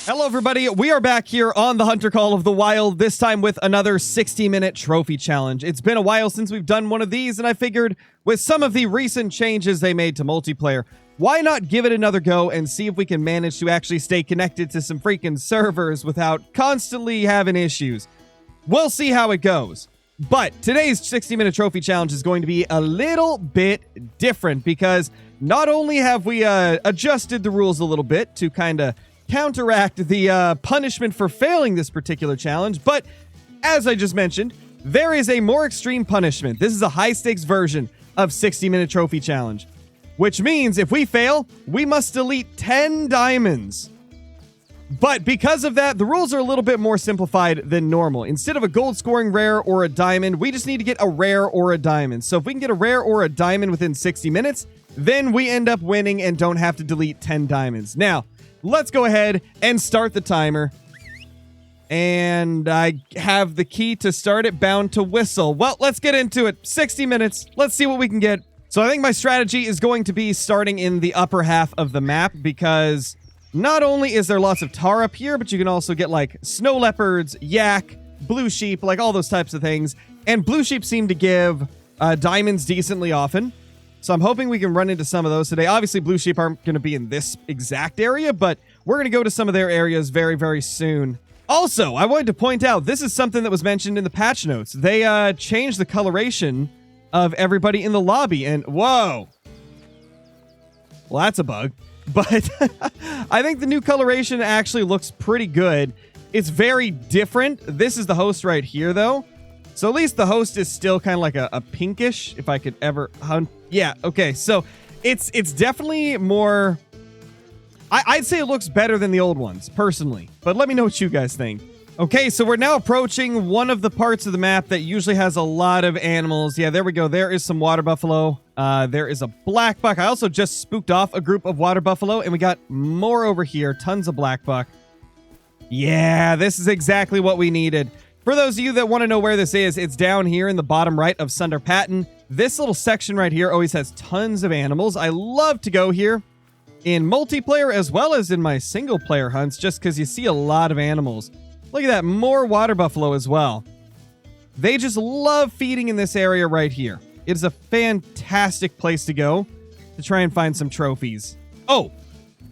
Hello, everybody. We are back here on the Hunter Call of the Wild, this time with another 60-minute trophy challenge. It's been a while since we've done one of these, and I figured with some of the recent changes they made to multiplayer, why not give it another go and see if we can manage to actually stay connected to some freaking servers without constantly having issues. We'll see how it goes. But today's 60-minute trophy challenge is going to be a little bit different because not only have we adjusted the rules a little bit to kind of counteract the punishment for failing this particular challenge, but as I just mentioned, there is a more extreme punishment. This is a high-stakes version of 60-minute trophy challenge, which means if we fail, we must delete 10 diamonds. But because of that, the rules are a little bit more simplified than normal. Instead of a gold scoring rare or a diamond, we just need to get a rare or a diamond. So if we can get a rare or a diamond within 60 minutes, then we end up winning and don't have to delete 10 diamonds. Now, let's go ahead and start the timer. And I have the key to start it bound to whistle. Well, let's get into it. 60 minutes. Let's see what we can get. So I think my strategy is going to be starting in the upper half of the map because not only is there lots of tar up here, but you can also get like snow leopards, yak, blue sheep, like all those types of things. And blue sheep seem to give diamonds decently often. So I'm hoping we can run into some of those today. Obviously, blue sheep aren't going to be in this exact area, but we're going to go to some of their areas very, very soon. Also, I wanted to point out, this is something that was mentioned in the patch notes. They changed the coloration of everybody in the lobby, and whoa. Well, that's a bug. But I think the new coloration actually looks pretty good. It's very different. This is the host right here, though. So at least the host is still kind of like a pinkish, if I could ever hunt. Yeah, okay. So it's definitely more... I'd say it looks better than the old ones, personally. But let me know what you guys think. Okay, so we're now approaching one of the parts of the map that usually has a lot of animals. Yeah, there we go. There is some water buffalo. There is a black buck. I also just spooked off a group of water buffalo, and we got more over here. Tons of black buck. Yeah, this is exactly what we needed. For those of you that want to know where this is, it's down here in the bottom right of Sunder Patton. This little section right here always has tons of animals. I love to go here in multiplayer as well as in my single player hunts just because you see a lot of animals. Look at that, more water buffalo as well. They just love feeding in this area right here. It is a fantastic place to go to try and find some trophies. Oh,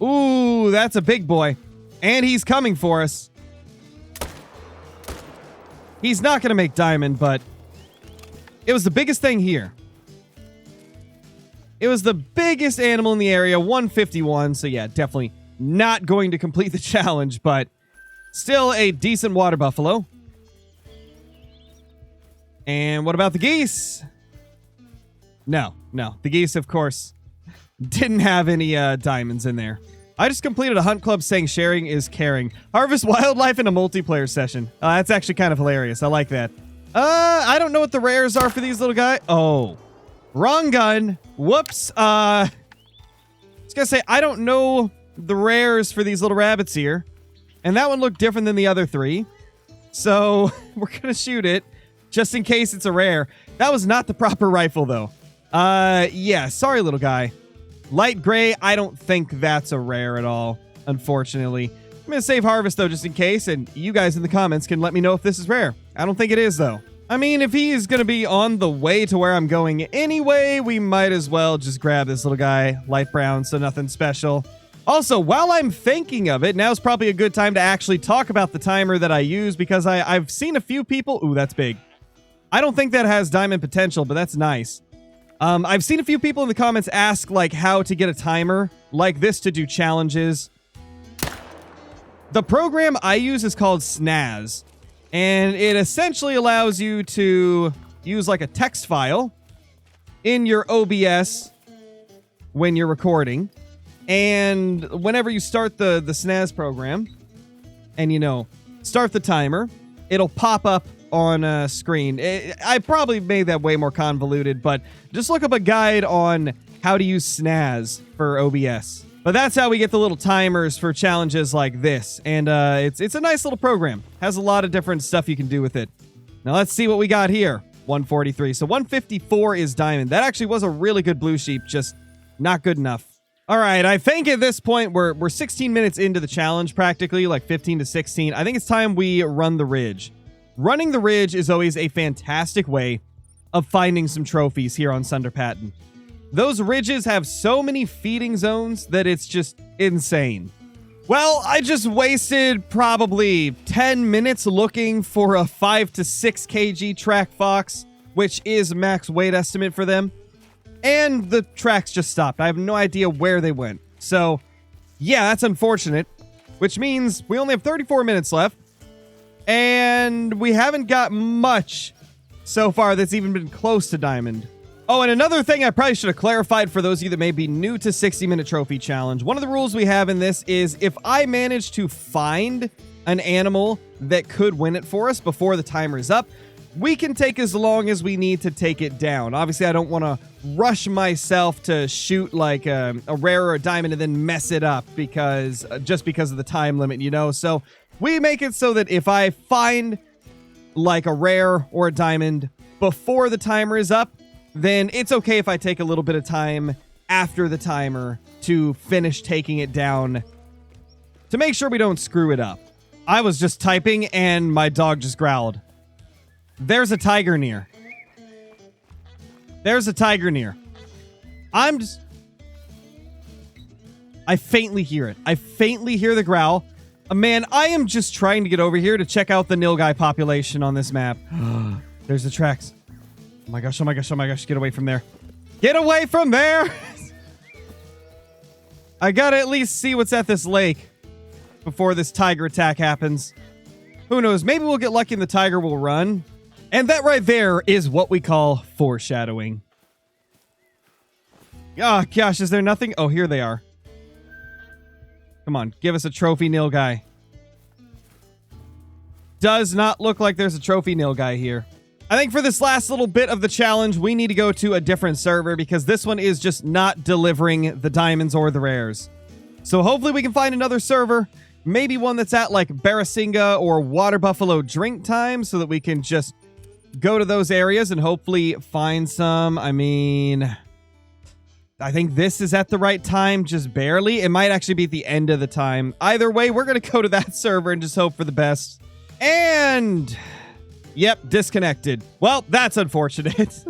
ooh, that's a big boy. And he's coming for us. He's not going to make diamond, but it was the biggest thing here. It was the biggest animal in the area, 151. So yeah, definitely not going to complete the challenge, but still a decent water buffalo. And what about the geese? No. The geese, of course, didn't have any diamonds in there. I just completed a hunt club saying sharing is caring. Harvest wildlife in a multiplayer session. That's actually kind of hilarious. I like that. I don't know what the rares are for these little guys. Oh, wrong gun. Whoops. I was gonna say, I don't know the rares for these little rabbits here. And that one looked different than the other three. So we're gonna shoot it just in case it's a rare. That was not the proper rifle though. Yeah, sorry little guy. Light gray, I don't think that's a rare at all, unfortunately. I'm going to save harvest, though, just in case, and you guys in the comments can let me know if this is rare. I don't think it is, though. I mean, if he's going to be on the way to where I'm going anyway, we might as well just grab this little guy, light brown, so nothing special. Also, while I'm thinking of it, now's probably a good time to actually talk about the timer that I use, because I've seen a few people... Ooh, that's big. I don't think that has diamond potential, but that's nice. I've seen a few people in the comments ask, like, how to get a timer like this to do challenges. The program I use is called Snaz, and it essentially allows you to use, like, a text file in your OBS when you're recording, and whenever you start the Snaz program, and, you know, start the timer, it'll pop up on screen. I probably made that way more convoluted, but just look up a guide on how to use Snaz for OBS. But that's how we get the little timers for challenges like this. And it's a nice little program. Has a lot of different stuff you can do with it. Now let's see what we got here. 143. So 154 is diamond. That actually was a really good blue sheep, just not good enough. All right, I think at this point we're 16 minutes into the challenge, practically, like 15 to 16. I think it's time we run the ridge. Running the ridge is always a fantastic way of finding some trophies here on Sunder Patton. Those ridges have so many feeding zones that it's just insane. Well, I just wasted probably 10 minutes looking for a 5 to 6 kg track fox, which is max weight estimate for them. And the tracks just stopped. I have no idea where they went. So, yeah, that's unfortunate. Which means we only have 34 minutes left. And we haven't got much so far that's even been close to Diamond. Oh, and another thing I probably should have clarified for those of you that may be new to 60-minute trophy challenge. One of the rules we have in this is if I manage to find an animal that could win it for us before the timer is up, we can take as long as we need to take it down. Obviously, I don't want to rush myself to shoot like a rare or a diamond and then mess it up just because of the time limit, you know? So we make it so that if I find like a rare or a diamond before the timer is up, then it's okay if I take a little bit of time after the timer to finish taking it down to make sure we don't screw it up. I was just typing and my dog just growled. There's a tiger near. There's a tiger near. I faintly hear it. I faintly hear the growl. Man, I am just trying to get over here to check out the nilgai population on this map. There's the tracks. Oh my gosh, oh my gosh, oh my gosh. Get away from there. Get away from there! I gotta at least see what's at this lake before this tiger attack happens. Who knows? Maybe we'll get lucky and the tiger will run. And that right there is what we call foreshadowing. Oh gosh, is there nothing? Oh, here they are. Come on, give us a trophy nilgai. Does not look like there's a trophy nilgai here. I think for this last little bit of the challenge, we need to go to a different server because this one is just not delivering the diamonds or the rares. So hopefully we can find another server, maybe one that's at like Barasinga or Water Buffalo drink time so that we can just go to those areas and hopefully find some. I mean, I think this is at the right time, just barely. It might actually be at the end of the time. Either way, we're going to go to that server and just hope for the best. And yep, disconnected. Well, that's unfortunate.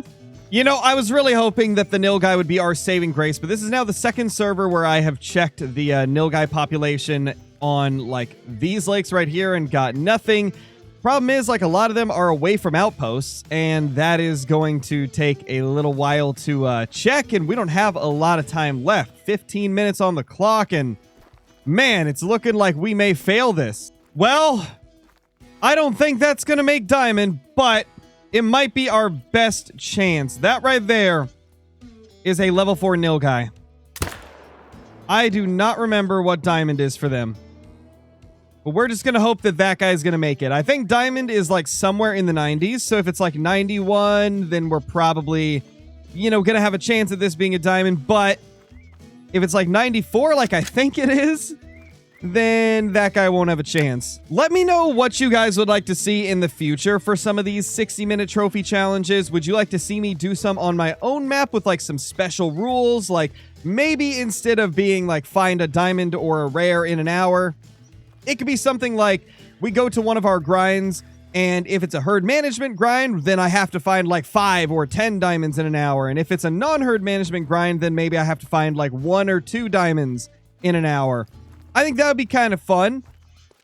You know, I was really hoping that the nilgai would be our saving grace, but this is now the second server where I have checked the nilgai population on like these lakes right here and got nothing. Problem is, like, a lot of them are away from outposts, and that is going to take a little while to check, and we don't have a lot of time left. 15 minutes on the clock, and man, it's looking like we may fail this. Well, I don't think that's going to make diamond, but it might be our best chance. That right there is a level 4 nilgai. I do not remember what diamond is for them. But we're just going to hope that that guy's going to make it. I think diamond is like somewhere in the 90s. So if it's like 91, then we're probably, you know, going to have a chance at this being a diamond. But if it's like 94, like I think it is, then that guy won't have a chance. Let me know what you guys would like to see in the future for some of these 60-minute trophy challenges. Would you like to see me do some on my own map with like some special rules? Like maybe instead of being like find a diamond or a rare in an hour, it could be something like we go to one of our grinds, and if it's a herd management grind, then I have to find like 5 or 10 diamonds in an hour. And if it's a non-herd management grind, then maybe I have to find like 1 or 2 diamonds in an hour. I think that would be kind of fun.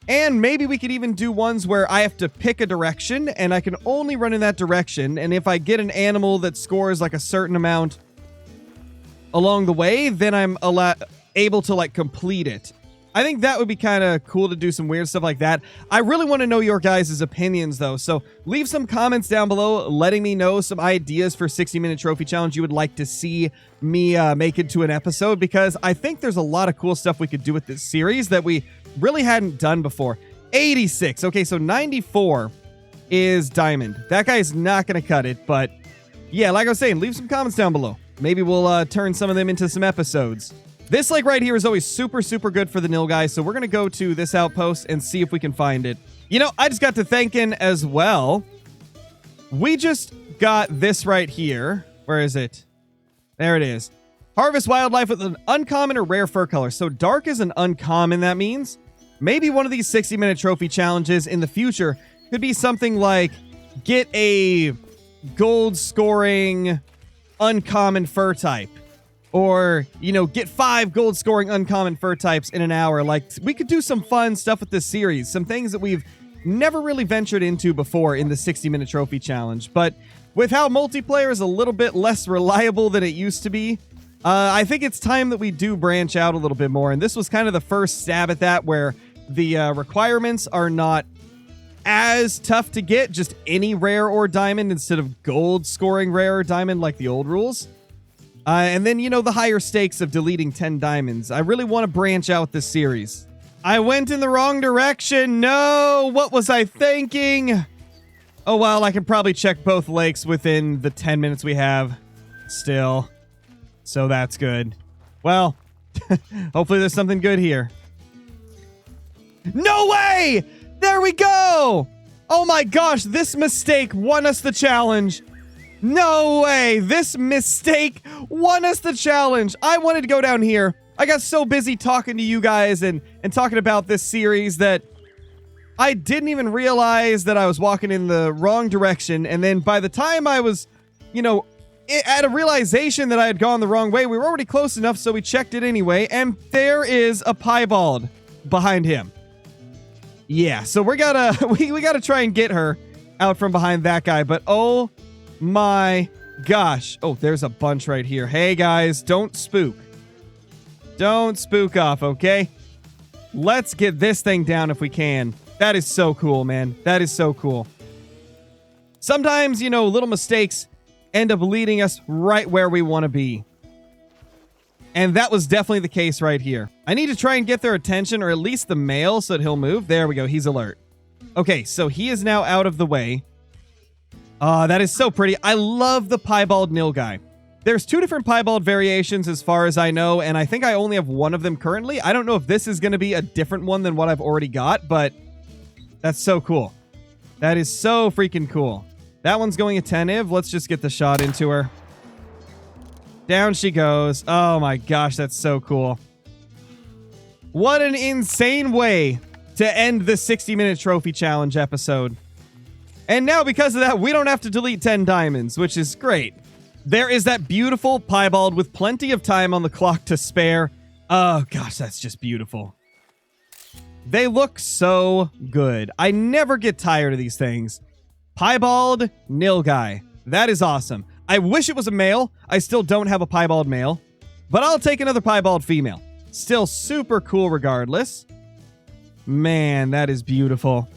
And maybe we could even do ones where I have to pick a direction, and I can only run in that direction. And if I get an animal that scores like a certain amount along the way, then I'm able to like complete it. I think that would be kind of cool to do some weird stuff like that. I really want to know your guys' opinions, though. So leave some comments down below letting me know some ideas for 60-minute trophy challenge you would like to see me make into an episode, because I think there's a lot of cool stuff we could do with this series that we really hadn't done before. 86. Okay, so 94 is diamond. That guy's not going to cut it, but yeah, like I was saying, leave some comments down below. Maybe we'll turn some of them into some episodes. This lake right here is always super, super good for the nilgai, so we're going to go to this outpost and see if we can find it. You know, I just got to thinking as well. We just got this right here. Where is it? There it is. Harvest wildlife with an uncommon or rare fur color. So dark is an uncommon, that means. Maybe one of these 60-minute trophy challenges in the future could be something like get a gold scoring uncommon fur type. Or, you know, get 5 gold scoring uncommon fur types in an hour. Like, we could do some fun stuff with this series. Some things that we've never really ventured into before in the 60-minute trophy challenge. But with how multiplayer is a little bit less reliable than it used to be, I think it's time that we do branch out a little bit more. And this was kind of the first stab at that, where the requirements are not as tough to get, just any rare or diamond instead of gold scoring rare or diamond like the old rules. And then, you know, the higher stakes of deleting 10 diamonds. I really want to branch out this series. I went in the wrong direction. No, what was I thinking? Oh, well, I can probably check both lakes within the 10 minutes we have still. So that's good. Well, hopefully there's something good here. No way! There we go! Oh my gosh, this mistake won us the challenge. No way! This mistake won us the challenge. I wanted to go down here. I got so busy talking to you guys and talking about this series that I didn't even realize that I was walking in the wrong direction. And then by the time I was, you know, at a realization that I had gone the wrong way, we were already close enough, so we checked it anyway. And there is a piebald behind him. Yeah, so we gotta try and get her out from behind that guy. But oh my gosh. Oh, there's a bunch right here. Hey guys, don't spook. Don't spook off, okay? Let's get this thing down if we can. That is so cool, man. That is so cool. Sometimes, you know, little mistakes end up leading us right where we want to be. And that was definitely the case right here. I need to try and get their attention, or at least the male, so that he'll move. There we go. He's alert. Okay, so he is now out of the way. That is so pretty. I love the piebald nil guy. There's 2 different piebald variations as far as I know, and I think I only have one of them currently. I don't know if this is going to be a different one than what I've already got, but that's so cool. That is so freaking cool. That one's going attentive. Let's just get the shot into her. Down she goes. Oh my gosh, that's so cool. What an insane way to end the 60-minute trophy challenge episode. And now because of that, we don't have to delete 10 diamonds, which is great. There is that beautiful piebald with plenty of time on the clock to spare. Oh gosh, that's just beautiful. They look so good. I never get tired of these things. Piebald nil guy. That is awesome. I wish it was a male. I still don't have a piebald male, but I'll take another piebald female. Still super cool regardless. Man, that is beautiful.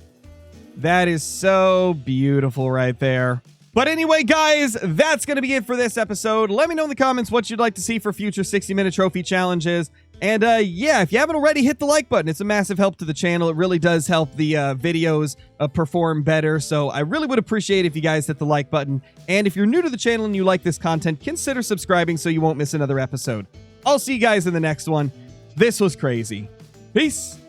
That is so beautiful right there. But anyway, guys, that's going to be it for this episode. Let me know in the comments what you'd like to see for future 60-minute trophy challenges. And yeah, if you haven't already, hit the like button. It's a massive help to the channel. It really does help the videos perform better. So I really would appreciate if you guys hit the like button. And if you're new to the channel and you like this content, consider subscribing so you won't miss another episode. I'll see you guys in the next one. This was crazy. Peace.